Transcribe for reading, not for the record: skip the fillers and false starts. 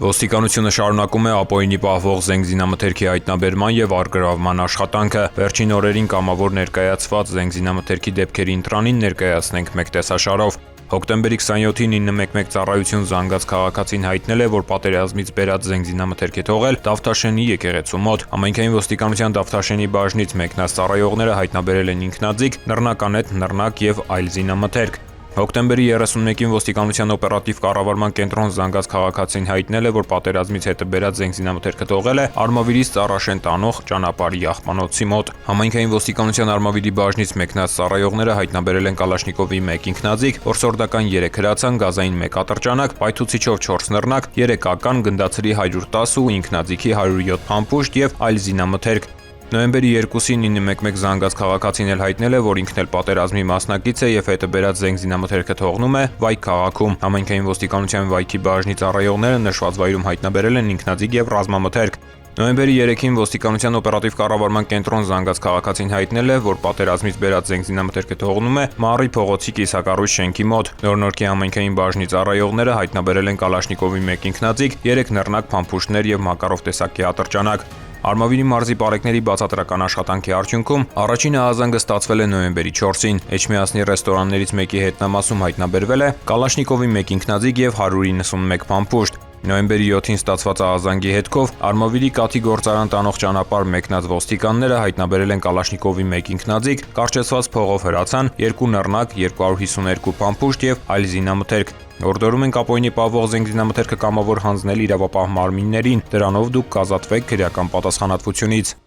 Ոստիկանությունը շարունակում է ապօրինի պահվող զենք զինամթերքի հայտնաբերման եւ առգրավման աշխատանքը։ Վերջին օրերին կամավոր ներկայացված զենք զինամթերքի դեպքերի ընտրանին ներկայացնենք մեկ տեսաշարով։ Հոկտեմբերի 27-ին 911 ծառայություն զանգած քաղաքացին հայտնել է, որ պատերազմից բերած զենք զինամթերք է թողել Դավթաշենի եկեղեցու մոտ։ Համայնքային ոստիկանության Դավթաշենի բաժնից մեկնած ծառայողները հայտնաբերել են ինքնաձիգ, նռնականետ, նռնակ եւ այլ զինամթերք։ Հոկտեմբերի 31-ին ոստիկանության օպերատիվ կառավարման կենտրոն զանգած քաղաքացին հայտնել է, որ պատերազմից հետը բերած զենք զինամթերքը թողել է Արմավիրից Ծառաշեն տանող ճանապարհի աղբանոցի մոտ։ Համայնքային ոստիկանության Արմավիրի բաժնից մեկնած ծառայողները հայտնաբերել են Կալաշնիկովի 1 ինքնաձիգ, որսորդական 3 հրացան, գազային 1 ատրճանակ, պայթուցիչով 4 նռնակ, 3 ական, գնդացրի 110 ու ինքնաձիգի 107 փամփուշտ եւ այլ զինամթերք։ Նոյեմբերի 2-ին 911 զանգած քաղաքացին էլ հայտնել է, որ ինքն էլ պատերազմի մասնակից է եւ հետը բերած զենք զինամթերքը թողնում է Վայք քաղաքում։ Համայնքային ոստիկանության Վայքի բաժնի ծառայողները նշված վայրում հայտնաբերել են ինքնաձիգ եւ ռազմամթերք։ Նոյեմբերի 3-ին ոստիկանության օպերատիվ կառավարման կենտրոն զանգած քաղաքացին հայտնել է, որ պատերազմից բերած զենք զինամթերքը թողնում է Մառի փողոցի կիսակառույց շենքի մոտ։ Նորնորքի համայնքային բաժնի ծառայողները հայտնաբերել են Կալաշնիկովի 1 ինքնաձիգ, 3 նռնակ, փամփուշտներ եւ Մակարով տեսակի ատրճանակ։ Արմավիրի մարզի պարեկների բացատրական աշխատանքի արդյունքում առաջին ահազանգը ստացվել է նոյեմբերի 4-ին։ Էջմիածնի ռեստորաններից մեկի հետնամասում հայտնաբերվել է Կալաշնիկովի 1 ինքնաձիգ եւ 191 փամփուշտ։ Նոյեմբերի 7-ին ստացված ահազանգի հետքով Արմավիրի կաթի գործարան տանող ճանապարհ մեկնած ոստիկանները հայտնաբերել են Կալաշնիկովի 1 ինքնաձիգ, կարճացված փողով հրացան, 2 նռնակ, 252 փամփուշտ եւ այլ զինամթերք։ Օրդորում ենք ապօրինի պահվող զենք զինամթերքը կամավոր հանձնել իրավապահ մարմիններին։ Դրանով դուք կազատվեք քրեական պատասխանատվությունից։